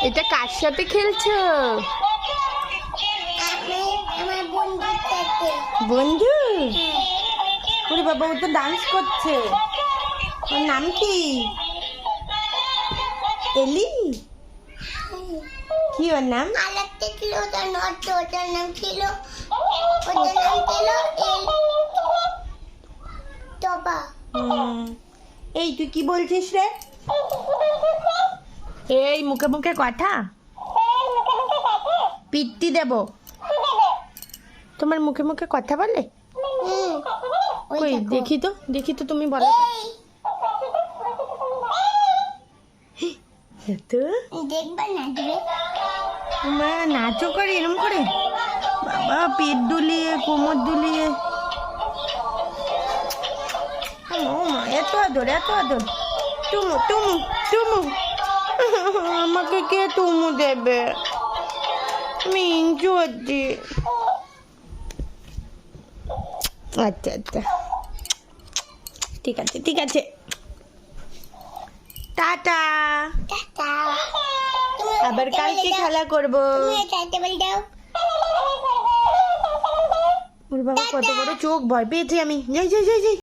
এটা কার সাথে খেলছো? বন্ধু? ওরে বাবা, ও তো ডান্স করছে। ওর নাম কি? এলি? কি ওর নাম? আরেকটা ছিল, ওটার নাম ছিল টপা। এই তুই কি বলছিস রে? এই মুখে মুখে কথা, পিট্টি দেব। তোমার মুখে মুখে কথা বলে? কই দেখি তো তুমি বলো তো। দেখবা নাচবে? মা নাচও করে এরম করে? বাবা, পেট দুলিয়ে কোমর দুলিয়ে। ও মা, এত আদর এত আদর। টুমু টুমু টুমু। আমাকে কে টুমু দেবে? মিঞ্চু হচ্ছি। আচ্ছা আচ্ছা, ঠিক আছে ঠিক আছে, টাটা। টাটা। আবার কালকে খেলা করবো। তুমি চাইতে বল দাও। ওর বাবা কত বড় চোখ, ভয় পেয়েছি আমি। যাই যাই যাই যাই।